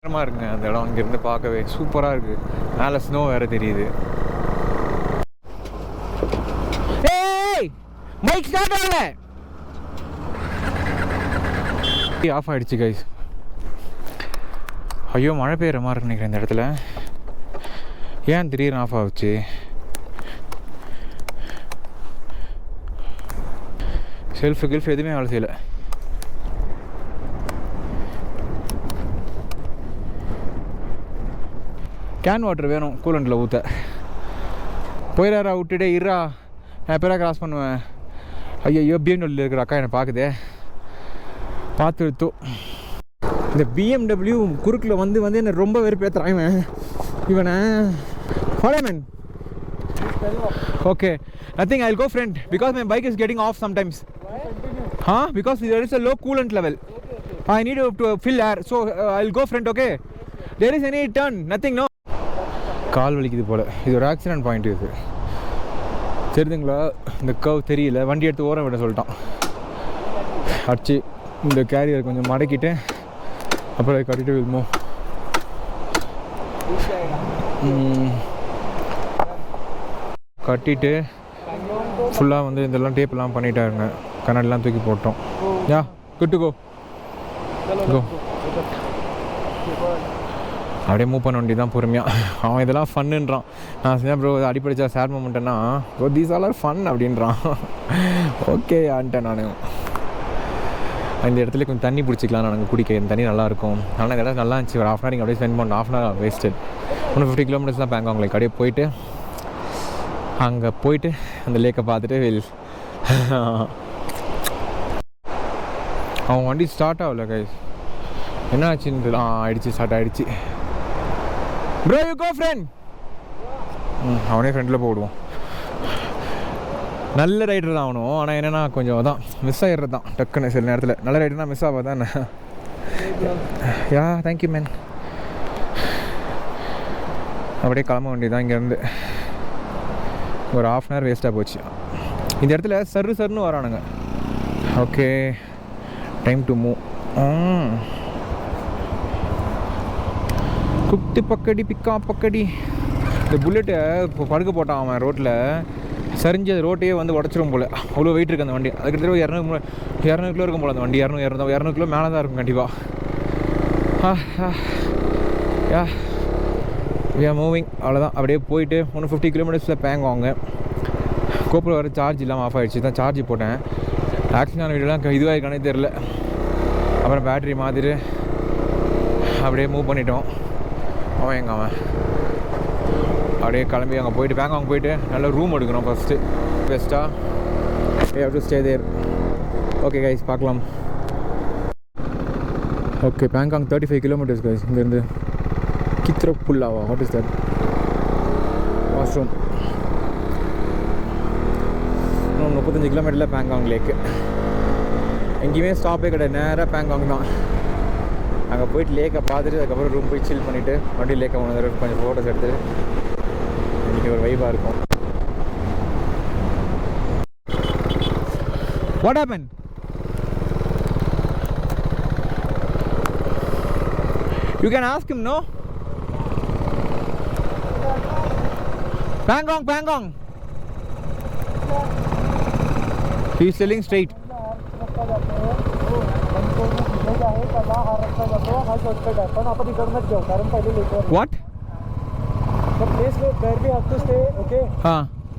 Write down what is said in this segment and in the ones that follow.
இருக்குங்க அந்த இடம். இங்கேருந்து பார்க்கவே சூப்பராக இருக்குது. மேலே ஸ்னோ வேறு தெரியுது. மைக் ஸ்டார்ட் ஆகல. ஆஃப் ஆகிடுச்சு கைஸ். ஐயோ மழை பெய்கிற மாதிரி இருக்கு நினைக்கிறேன் இந்த இடத்துல. ஏன் திடீர்னு ஆஃப் ஆகுச்சு? செல்ஃபு எதுவுமே வேலை செய்யலை. கேன் வாட்டர் வேணும் கூலண்டில் ஊற்ற. போயிடாரா விட்டுட்டே இருறா, நான் எப்போ கிராஸ் பண்ணுவேன். ஐயோ பிஎம்டபிள்யூ இருக்கிற அக்கா என்னை பார்க்குதே, பார்த்து எடுத்தோ. இந்த பிஎம்டபிள்யூ குறுக்கில் வந்து என்னை ரொம்ப வெறுப்பேற்றுறான் இவனை. Follow man okay nothing, I will go friend because my bike is getting off sometimes. Because there is a low coolant level. I need to fill air, so I will go front. Okay, there is any turn, nothing, no. கால் வலிக்குது போல். இது ஒரு accident point. இது தெரியுதுங்களா? இந்த curve தெரியல. வண்டி எடுத்து ஓரம் விட சொல்லிட்டான். அடிச்சு இந்த கேரியர் கொஞ்சம் மடக்கிட்டு அப்புறம் கட்டிட்டு விடுமோ. கட்டிட்டு ஃபுல்லாக வந்து இதெல்லாம் டேப்லாம் பண்ணிட்டாருங்க. கண்ணாடிலாம் தூக்கி போட்டோம். Yeah good to go. அப்படியே மூவ் பண்ண வேண்டி தான் பொறுமையாக. அவன் இதெல்லாம் ஃபன்னுன்றான். நான் சொன்னேன் ப்ரோ அடிப்படிச்சா சேர் மூமெண்ட்டுன்னா bro these all are fun அப்படின்றான். ஓகே ஆன்ட்டேன் நான். இந்த இடத்துல கொஞ்சம் தண்ணி பிடிச்சிக்கலாம் நாங்கள் குடிக்க. இந்த தண்ணி நல்லாயிருக்கும். ஆனால் இந்த இடம் நல்லா இருந்துச்சு. ஒரு ஹாஃப் அன் ஹவர் இங்கே அப்படியே ஸ்பெண்ட் பண்ணோம். Half an hour waste. 150 kilometres தான் பேங்காங்ல. அப்படியே போயிட்டு அங்கே போயிட்டு அந்த லேக்கை பார்த்துட்டு அவன் வண்டி ஸ்டார்ட் ஆகல கைஸ். என்ன ஆச்சுன்னு ஆயிடுச்சு, ஸ்டார்ட் ஆகிடுச்சு. Bro you go friend. அவனே ஃப்ரெண்டில் போடுவோம். நல்ல ரைடர் தான் அவனும். ஆனால் என்னென்னா கொஞ்சம் தான் மிஸ் ஆகிடுறது தான் டக்குன்னு சில நேரத்தில். நல்ல ரைடர்னா மிஸ் ஆகாது தானே. Yeah thank you man. அப்படியே கிளம்ப வேண்டியதான் இங்கேருந்து. ஒரு ஹாஃப் அன் ஹவர் வேஸ்ட்டாக போச்சு. இந்த இடத்துல சருன்னு வரானுங்க. Okay time to move. குட்டி பக்கடி பிக்கா பக்கடி. இந்த புல்லெட்டை இப்போ படுக்க போட்டான் அவன் ரோட்டில். சரிஞ்சு ரோட்டையே வந்து உடச்சிரும் போல். அவ்வளோ வெயிட் இருக்குது அந்த வண்டி. அதுக்கிட்ட 200 கிலோ இருக்கும் போல் அந்த வண்டி. 200 கிலோ மேலே தான் இருக்கும் கண்டிப்பாக. We are moving. அவ்வளோதான். அப்படியே போயிட்டு 150 கிலோமீட்டர்ஸில் பேங்குவாங்க. கோப்புல வர சார்ஜ் இல்லாமல் ஆஃப் ஆகிடுச்சு. தான் சார்ஜ் போட்டேன். ஆக்சிடென்ட் வீடியோலாம் இதுவாக இருக்கானே தெரில. அப்புறம் பேட்ரி மாதிரி அப்படியே மூவ் பண்ணிட்டோம். அவன் அப்படியே கிளம்பி அங்கே போயிட்டு பேங்காங் போயிட்டு நல்ல ரூம் எடுக்கணும் ஃபஸ்ட்டு. பெஸ்ட்டாக have to stay there. Okay guys பார்க்கலாம். Okay Bangkok 35 kilometres guys. இங்கேருந்து கித்ரப்புல்லாவா, வாட் இஸ் தட்? வாஷ்ரூம். 35 கிலோமீட்டரில் பேங்காங் லேக்கு. எங்கேயுமே ஸ்டாப்பே கிடையாது, நேராக பேங்காங் தான். அங்கே போயிட்டு லேக்கை பார்த்துட்டு அதுக்கப்புறம் ரூம் போய் சில் பண்ணிவிட்டு மறுபடியும் லேக்கை ஒன்று கொஞ்சம் ஃபோட்டோஸ் எடுத்து இன்றைக்கி ஒரு வைபாக இருக்கும். What happened? You can ask him, no? Pangkong. He is selling straight. What? The place where we have to stay, okay?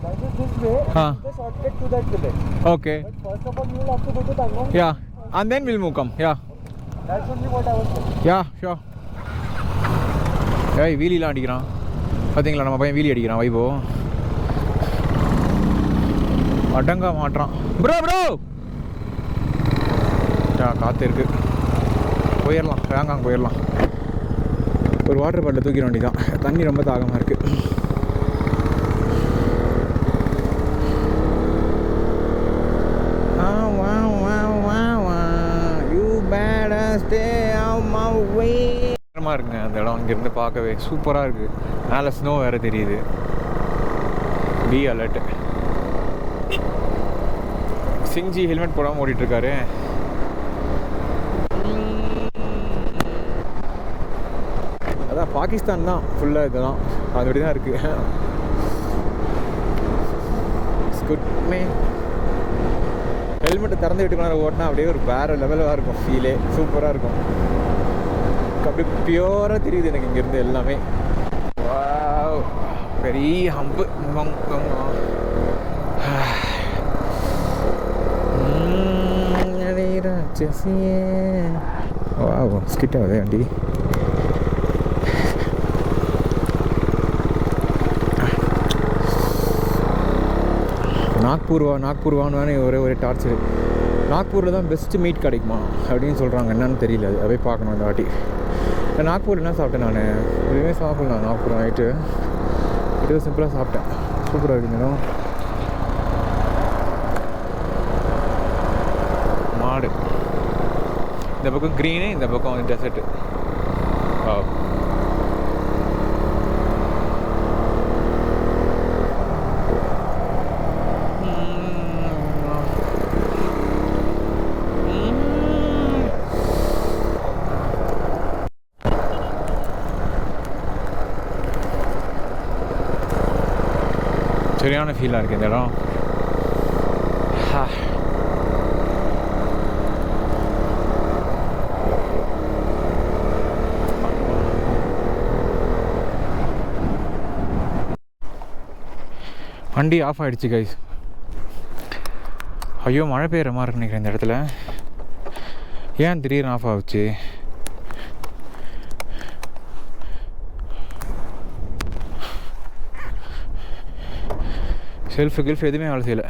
That is this way. The shortcut to that village. Okay. But first of all, you will have to go to Pangkong. Yeah. And then we'll move come. Yeah. That's only what I was saying. Yeah, sure. ஏய் வீலிலாம் அடிக்கிறான் பார்த்தீங்களா? நம்ம பையன் wheelie அடிக்கிறான். வைபோ அடங்க மாட்டுறான். Bro காற்று இருக்குது. போயிடலாம், பேங்காங் போயிடலாம். ஒரு வாட்டர் பாட்டில் தூக்கிட வேண்டியதான். தண்ணி ரொம்ப தாகமாக இருக்குது. இருக்குங்க அந்த இடம். இங்கேருந்து பார்க்கவே சூப்பராக இருக்குது. மேலே ஸ்னோ வேறு தெரியுது. Be alert. சிங்ஜி ஹெல்மெட் போடாமல் ஓடிட்டுருக்காரு. அதான் பாகிஸ்தான் தான் ஃபுல்லாக இதெல்லாம் அதுபடி தான் இருக்குது. குட்மே ஹெல்மெட்டை திறந்து விட்டுக்கணும் ஓட்டினா அப்படியே ஒரு வேறு லெவலாக இருக்கும், ஃபீலே சூப்பராக இருக்கும். அப்படி பியூராக தெரியுது எனக்கு இங்கேருந்து எல்லாமே. பெரிய ஹம்பு. ஸ்கிட் ஆகுது வண்டி. நாக்பூர்வான்னு ஒரே டார்ச்சர். நாக்பூரில் தான் பெஸ்ட்டு மீட் கிடைக்குமா அப்படின்னு சொல்கிறாங்க. என்னன்னு தெரியல, அது அப்படியே பார்க்கணும் இந்த வாட்டி. நாக்பூர் என்ன சாப்பிட்டேன் நான், எதுவுமே சாப்பிட்லாம். நாக்பூர் நைட்டு இது சிம்பிளாக சாப்பிட்டேன், சூப்பராக இருக்குங்க. மாடு இந்த பக்கம் க்ரீனு, இந்த பக்கம் வந்து டெசர்ட்டு. சரியான ஃபீலாக இருக்குது இந்த இடம். வண்டி ஆஃப் ஆகிடுச்சு கைஸ். ஐயோ மழை பெய்கிற மாதிரி நினைக்கிறேன் இந்த இடத்துல. ஏன் திடீர்னு ஆஃப் ஆகுச்சு? செல்ஃப் எதுவுமே வேலை செய்யலை.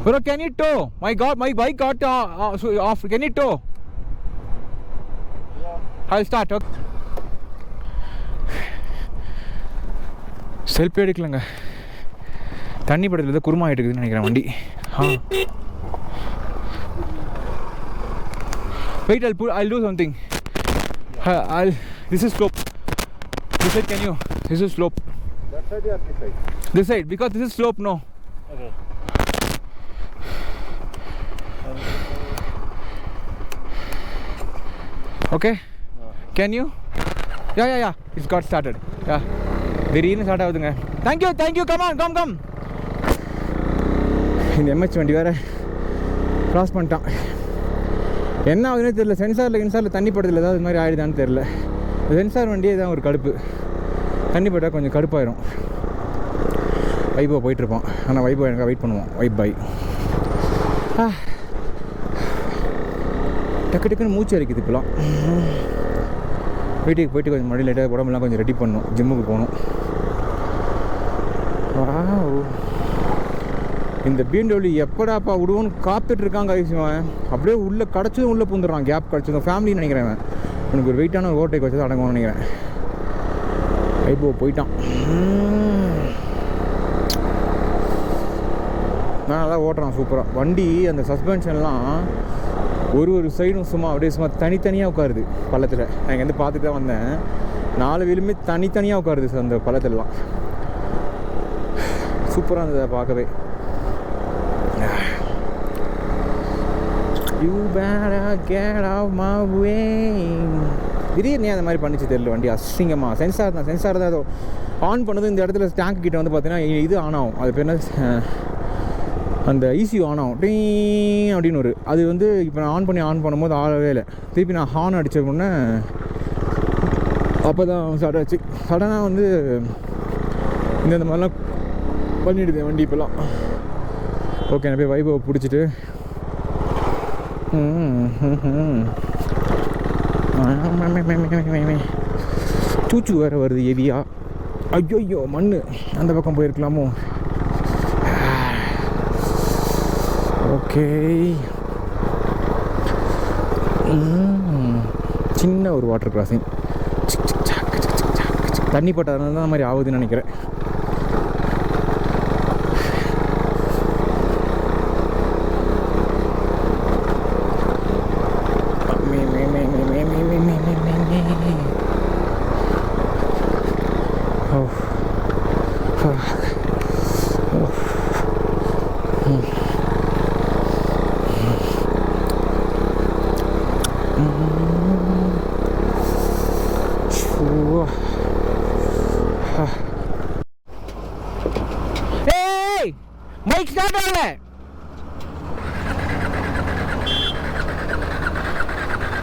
Bro, can you tow? My God, my bike got off. Can you tow? Yeah. I'll start. Okay. Selfie எடுக்கலங்க, தண்ணி படத்தில் குருமா ஆகிட்டுக்குதுன்னு நினைக்கிறேன் வண்டி. Wait, I'll do something. This is slope. This side, can you? This is slope. That side or this side? This side, because this is slope, no. Okay. Okay? Can you? Yeah. It's got started. Yeah. திடீர்னு start ஆகுதுங்க. Thank you come. இந்த MH வண்டி வேறு cross பண்ணிட்டான். என்ன ஆகுதுன்னே தெரில. சென்சாரில் தண்ணி படுறதுல ஏதாவது இது மாதிரி ஆகிடுதான்னு தெரில. சென்சார் வண்டியே தான் ஒரு கடுப்பு. தண்ணி பட்டால் கொஞ்சம் கடுப்பாயிரும். வைபோ போயிட்டுருப்போம். ஆனால் வைபோ எனக்கு வெயிட் பண்ணுவோம். பாய். டக்குன்னு மூச்சு அரிக்குது இப்போலாம். வீட்டுக்கு போயிட்டு கொஞ்சம் மழை லைட்டாக உடம்புலாம் கொஞ்சம் ரெடி பண்ணணும். ஜிம்முக்கு போகணும். இந்த BMW எப்படாப்பா விடுவோன்னு காத்துட்ருக்காங்க ஐசிவன். அப்படியே உள்ளே கிடச்சதும் உள்ளே பூந்துடுறான். கேப் கிடச்சதும் ஃபேமிலின்னு நினைக்கிறேன். எனக்கு ஒரு வெயிட்டான ஒரு ஓவர்டேக் வச்சது அடங்கும்னு நினைக்கிறேன். ஐபோ போயிட்டான். நான் நல்லா ஓட்டுறான் சூப்பராக. வண்டி அந்த சஸ்பென்ஷன்லாம் ஒரு சைடும் சும்மா தனித்தனியாக உட்காருது பள்ளத்தில். நான் இங்கேருந்து பார்த்துட்டு தான் வந்தேன். 4 வீலுமே தனித்தனியாக உட்காருது அந்த பள்ளத்துலலாம். சூப்பராக இருந்தது பார்க்கவே. You better get out my way. திடீர்னு அந்த மாதிரி பண்ணிச்சு தெரியல வண்டி. அசிங்கமாக சென்சார் தான் ஏதோ ஆன் பண்ணது. இந்த இடத்துல டேங்க் கிட்ட வந்து பார்த்தீங்கன்னா இது ஆன் ஆகும். அது பேர் என்ன, அந்த ECU ஆன் ஆகும் டீ அப்படின்னு ஒரு. அது வந்து இப்போ நான் ஆன் பண்ணும்போது ஆகவே இல்லை. திருப்பி நான் ஹார்ன் அடித்த உடனே அப்போ தான் ஸ்டார்ட் ஆச்சு. சடனாக வந்து இந்த மாதிரிலாம் பண்ணிவிடுது வண்டி இப்போலாம். ஓகே, நான் போய் வைபவை பிடிச்சிட்டு தூச்சு வேறு வருது ஹெவியா. ஐயோ மண் அந்த பக்கம் போயிருக்கலாமோ. ஓகே, சின்ன ஒரு வாட்டர் கிராசிங். தண்ணி பட்டதுனால தான் அந்த மாதிரி ஆகுதுன்னு நினைக்கிறேன். ஏய் மைக் ஸ்டார்ட் ஆகல.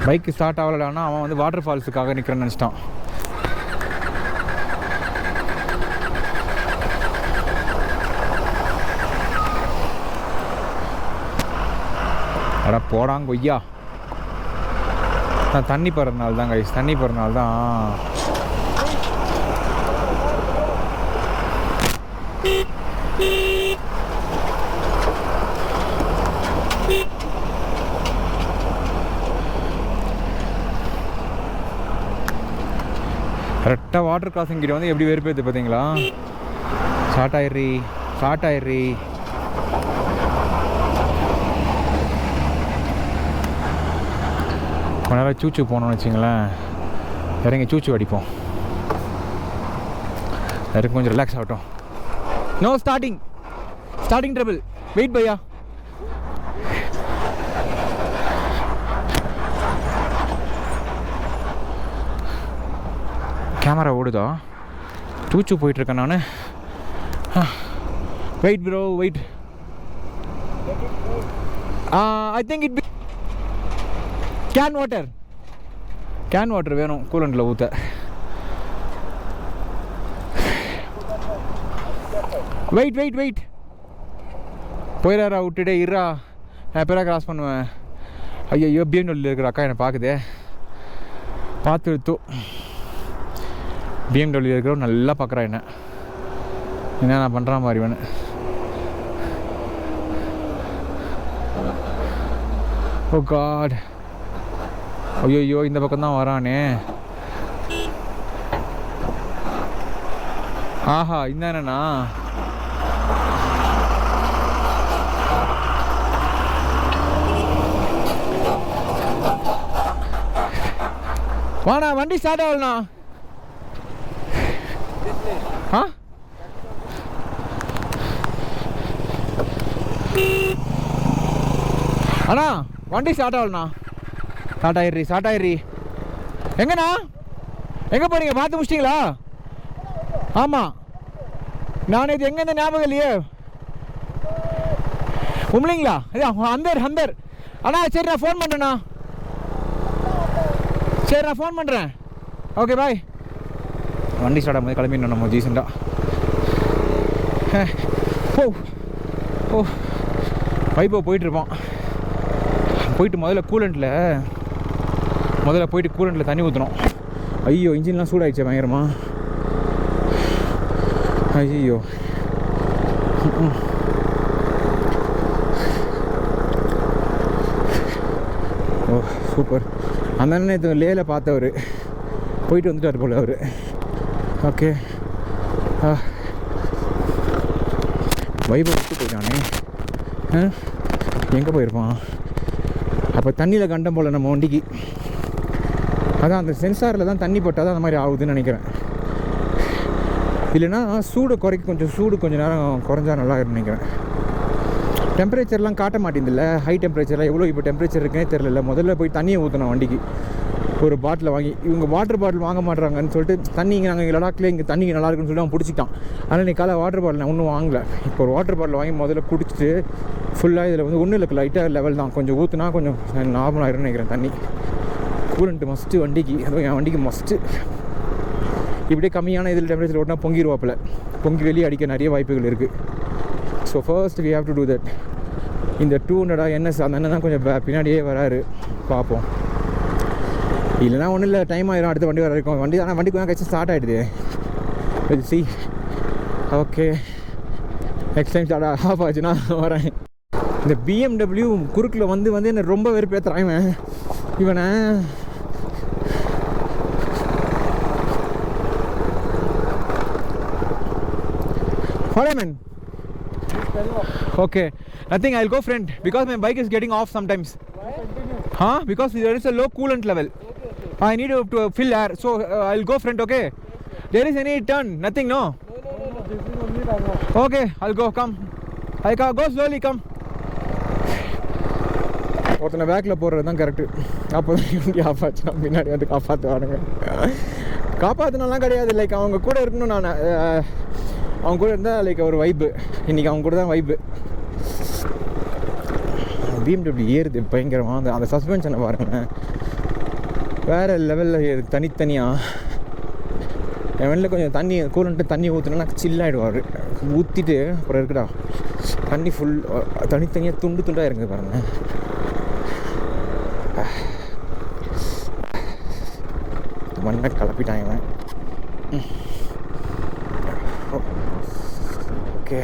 பைக் ஸ்டார்ட் ஆகலடான்னா அவன் வந்து வாட்டர் ஃபால்ஸுக்காக நிற்கிறேன்னு நினச்சிட்டான். அட போடாங்க கொய்யா. நான் தண்ணி போடுறதுனால தான் கைஸ், தண்ணி போடுறதுனால தான். கரெக்டாக வாட்டர் கிராசிங் கிட்ட வந்து எப்படி வெறுப்பேது பார்த்தீங்களா? ஸ்டார்ட் ஆயிடுறி, ஸ்டார்ட் ஆயிடுறி. கொஞ்ச நேரம் சூச்சு போனோம்னு வச்சிங்களேன், இறங்கி சூச்சு அடிப்போம். இறங்கி கொஞ்சம் ரிலாக்ஸ் ஆகட்டும். No starting, starting trouble. Wait பையா. கேமரா ஓடுதா? சூச்சு போயிட்டுருக்கேன் நான். Wait bro, wait. I think it can water, can water வேணும் கூலண்டில் ஊற்ற. Wait wait wait. போயிடாரா விட்டுட்டே இருறா, நான் எப்போ கிராஸ் பண்ணுவேன். ஐயோ பிஎம்டபிள்யூ இருக்கிற அக்கா என்னை பார்க்குதே. பார்த்து எடுத்தோ பிஎம்டபிள்யூ இருக்கிறவன் நல்லா பார்க்குறா என்ன நான் பண்ணுற மாதிரி வேணும். ஓ காட், ஐயோ இந்த பக்கம் தான் வரானே. ஆஹா இந்த என்னண்ணா, வாண்ணா வண்டி ஸ்டார்ட் ஆகலண்ணா. ஆ அண்ணா வண்டி ஸ்டார்ட் ஆகலண்ணா. ஸ்டார்ட் ஆயிடுறி, ஸ்டார்ட் ஆயிடுறி. எங்கண்ணா, எங்கே போறீங்க? பார்த்து முடிச்சிட்டிங்களா? ஆமாம், நான் இது எங்கே இருந்த ஞாபகம் இல்லையே. உம்லிங்களா? அந்தர் அந்தர். அண்ணா சரி நான் ஃபோன் பண்ணுறேண்ணா. சரி நான் ஃபோன் பண்ணுறேன். Okay bye. வண்டி ஸ்டார்ட் ஆகும்போது கிளம்பிடணும் நம்ம ஜீசண்டாக. ஓ ஓ வைப்போ போயிட்டுருப்போம். போயிட்டு முதல்ல கூலண்டில் தண்ணி ஊற்றணும். ஐயோ இன்ஜின்லாம் சூடாகிடுச்சு பயங்கரமா. ஐயோ ஓ சூப்பர். அந்த அண்ணன் லேல பார்த்தவர் போயிட்டு வந்துட்டார் போல அவர். ஓகே வைபவ் விட்டு போயிட்டானே, எங்கே போயிருப்பான்? அப்போ தண்ணியில் கண்டம் போல் நம்ம வண்டிக்கு. அதான் அந்த சென்சாரில் தான் தண்ணி போட்டால் தான் அந்த மாதிரி ஆகுதுன்னு நினைக்கிறேன். இல்லைன்னா சூடு கொஞ்சம் நேரம் குறைஞ்சா நல்லா நினைக்கிறேன். டெம்பரேச்சர்லாம் காட்ட மாட்டேங்குதுல்ல, ஹை டெம்பரேச்சர்லாம் எவ்வளோ இப்போ டெம்பரேச்சர் இருக்குன்னே தெரியல. முதல்ல போய் தண்ணியை ஊற்றணும் வண்டிக்கு, ஒரு பாட்டில் வாங்கி. இவங்க வாட்டர் பாட்டில் வாங்க மாட்டுறாங்கன்னு சொல்லிட்டு தண்ணி நாங்கள் இங்கே லடாக்லேயே இங்கே தண்ணி நல்லா இருக்குன்னு சொல்லி அவன் பிடிச்சிட்டான். ஆனால் நீ காலை வாட்டர் பாட்டில் நான் ஒன்றும் வாங்கலை. இப்போ ஒரு வாட்டர் பாட்டில் வாங்கி முதல்ல குடிச்சிட்டு ஃபுல்லாக இதில் வந்து ஒன்றும் இல்லை, லைட்டாக லெவல் தான். கொஞ்சம் ஊற்றுனா கொஞ்சம் நார்மல் ஆகிரும்னு நினைக்கிறேன். தண்ணி கூலண்ட்டு மஸ்ட்டு வண்டிக்கு, அதுவும் என் வண்டிக்கு மஸ்ட்டு. இப்படியே கம்மியான இதில் டெம்பரேச்சர் ஓட்டினா பொங்கி வெளியே அடிக்க நிறைய வாய்ப்புகள் இருக்குது. So first we have to do that. இந்த 200 NS அந்த அண்ணன் தான் கொஞ்சம் பின்னாடியே வராரு, பார்ப்போம். இல்லைனா ஒன்றும் இல்லை, டைம் ஆயிரும். அடுத்த வண்டி வர இருக்கும். வண்டி கொஞ்சம் கழிச்சு ஸ்டார்ட் ஆகிடுது. See okay, next time start off ஆச்சுன்னா வரேன். இந்த BMW குறுக்கில் வந்து என்ன ரொம்ப வெறுப்பேற்றுறான் இவனை. What I mean? Okay, nothing. I'll go friend because my bike is getting off sometimes. Why? Because there is a low coolant level. Okay. I need to fill air, so I'll go friend. Okay. There is any turn? Nothing, no. No. This is only Ladakh. Okay, I'll go. Come. I go slowly. Come. ஒருத்தனை பேக்கில் போடுறது தான் correct. அப்போ தான் வண்டி of ஆச்சுன்னா பின்னாடி வந்து காப்பாற்றுவானுங்க. காப்பாற்றினாலாம் கிடையாது, லைக் அவங்க கூட இருக்கணும். நான் அவங்க கூட இருந்தால் லைக் ஒரு வைப்பு. இன்றைக்கி அவங்க கூட தான் வைப்பு. BMW ஏறுது பயங்கரமாக. அந்த சஸ்பென்ஷனை பாருங்கள், வேறு லெவலில் ஏறுது தனித்தனியாக. என் வெளில கொஞ்சம் தண்ணி கூலன்ட்டு தண்ணி ஊற்றுனா சில்லாகிடுவார். ஊற்றிட்டு அப்புறம் இருக்குடா தண்ணி ஃபுல் தனித்தனியாக துண்டு துண்டாக இறங்குது பாருங்கள். மண்ணை கிளப்பிட்டாங்க. ஓகே